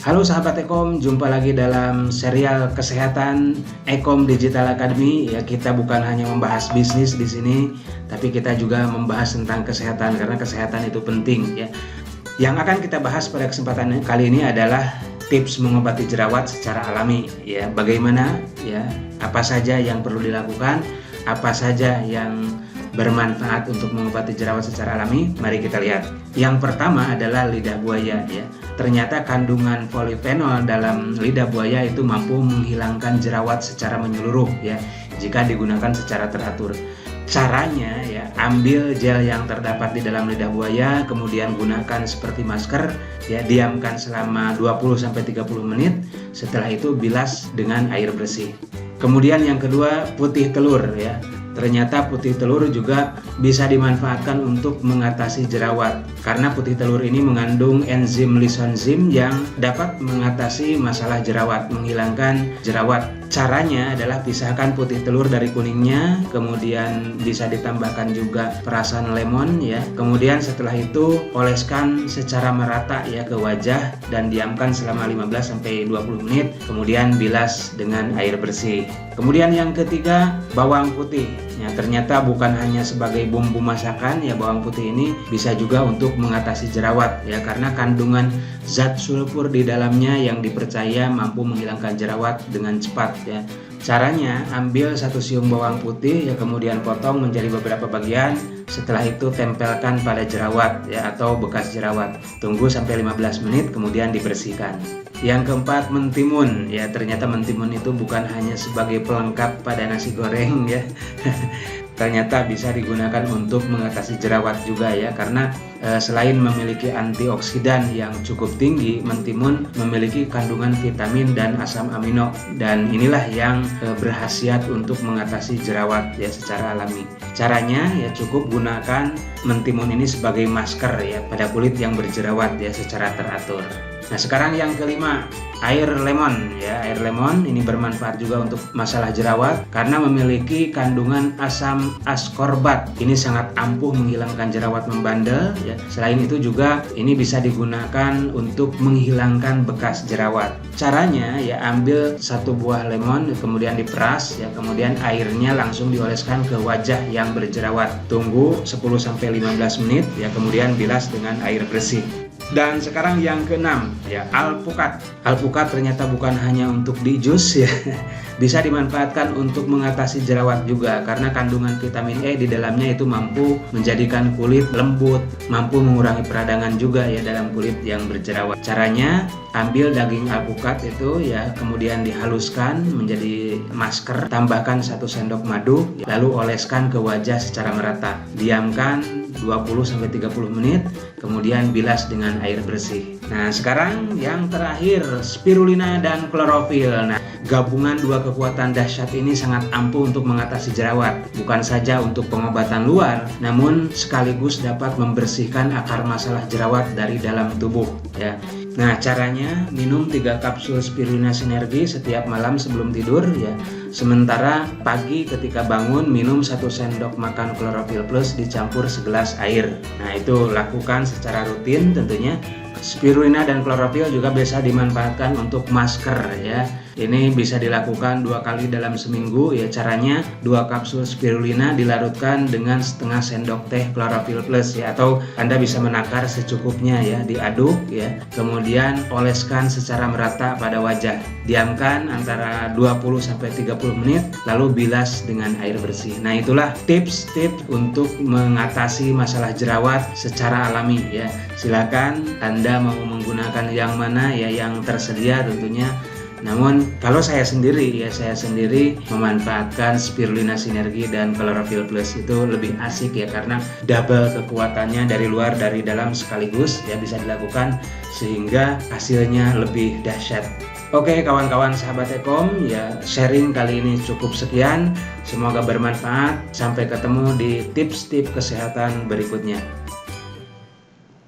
Halo sahabat Ekom, jumpa lagi dalam serial kesehatan Ekom Digital Academy. Ya, kita bukan hanya membahas bisnis di sini, tapi kita juga membahas tentang kesehatan karena kesehatan itu penting ya. Yang akan kita bahas pada kesempatan kali ini adalah tips mengobati jerawat secara alami ya. Bagaimana ya, apa saja yang perlu dilakukan, apa saja yang bermanfaat untuk mengobati jerawat secara alami. Mari kita lihat. Yang pertama adalah lidah buaya ya. Ternyata kandungan polifenol dalam lidah buaya itu mampu menghilangkan jerawat secara menyeluruh ya, jika digunakan secara teratur. Caranya ya, ambil gel yang terdapat di dalam lidah buaya, kemudian gunakan seperti masker ya, diamkan selama 20-30 menit. Setelah itu bilas dengan air bersih. Kemudian yang kedua, putih telur ya. Ternyata putih telur juga bisa dimanfaatkan untuk mengatasi jerawat karena putih telur ini mengandung enzim lisonzim yang dapat mengatasi masalah jerawat, menghilangkan jerawat. Caranya adalah pisahkan putih telur dari kuningnya, kemudian bisa ditambahkan juga perasan lemon ya. Kemudian setelah itu oleskan secara merata ya ke wajah dan diamkan selama 15-20 menit, kemudian bilas dengan air bersih. Kemudian yang ketiga, bawang putih. Ya, ternyata bukan hanya sebagai bumbu masakan ya, bawang putih ini bisa juga untuk mengatasi jerawat ya, karena kandungan zat sulfur di dalamnya yang dipercaya mampu menghilangkan jerawat dengan cepat ya. Caranya, ambil 1 siung bawang putih ya, kemudian potong menjadi beberapa bagian. Setelah itu tempelkan pada jerawat ya, atau bekas jerawat. Tunggu sampai 15 menit kemudian dibersihkan. Yang keempat, mentimun ya. Ternyata mentimun itu bukan hanya sebagai pelengkap pada nasi goreng ya. Ternyata bisa digunakan untuk mengatasi jerawat juga ya, karena selain memiliki antioksidan yang cukup tinggi, mentimun memiliki kandungan vitamin dan asam amino, dan inilah yang berkhasiat untuk mengatasi jerawat ya secara alami. Caranya ya, cukup gunakan mentimun ini sebagai masker ya pada kulit yang berjerawat ya secara teratur. Nah, sekarang yang kelima, air lemon ya. Air lemon ini bermanfaat juga untuk masalah jerawat karena memiliki kandungan asam ascorbat. Ini sangat ampuh menghilangkan jerawat membandel ya. Selain itu juga ini bisa digunakan untuk menghilangkan bekas jerawat. Caranya ya, ambil 1 buah lemon kemudian diperas ya, kemudian airnya langsung dioleskan ke wajah yang berjerawat. Tunggu 10-15 menit ya, kemudian bilas dengan air bersih. Dan sekarang yang keenam ya, alpukat. Alpukat ternyata bukan hanya untuk di jus ya, bisa dimanfaatkan untuk mengatasi jerawat juga karena kandungan vitamin E di dalamnya itu mampu menjadikan kulit lembut, mampu mengurangi peradangan juga ya dalam kulit yang berjerawat. Caranya, ambil daging alpukat itu ya, kemudian dihaluskan menjadi masker, tambahkan 1 sendok madu, lalu oleskan ke wajah secara merata. Diamkan 20-30 menit, kemudian bilas dengan air bersih. Nah, sekarang yang terakhir, spirulina dan klorofil. Nah, gabungan 2 kekuatan dahsyat ini sangat ampuh untuk mengatasi jerawat. Bukan saja untuk pengobatan luar, namun sekaligus dapat membersihkan akar masalah jerawat dari dalam tubuh ya. Nah, caranya, minum 3 kapsul spirulina sinergi setiap malam sebelum tidur ya. Sementara pagi ketika bangun, minum 1 sendok makan klorofil plus dicampur segelas air. Nah, itu lakukan secara rutin tentunya. Spirulina dan klorofil juga bisa dimanfaatkan untuk masker ya. Ini bisa dilakukan 2 kali dalam seminggu ya. Caranya, 2 kapsul spirulina dilarutkan dengan setengah sendok teh klorofil plus ya, atau Anda bisa menakar secukupnya ya, diaduk ya. Kemudian oleskan secara merata pada wajah. Diamkan antara 20-30 menit lalu bilas dengan air bersih. Nah, itulah tips-tips untuk mengatasi masalah jerawat secara alami ya. Silakan Anda mau menggunakan yang mana ya, yang tersedia tentunya. Namun kalau saya sendiri memanfaatkan spirulina sinergi dan klorofil plus itu lebih asik ya, karena double kekuatannya dari luar dari dalam sekaligus ya, bisa dilakukan sehingga hasilnya lebih dahsyat. Oke kawan-kawan sahabat Ekom ya, sharing kali ini cukup sekian, semoga bermanfaat. Sampai ketemu di tips-tips kesehatan berikutnya.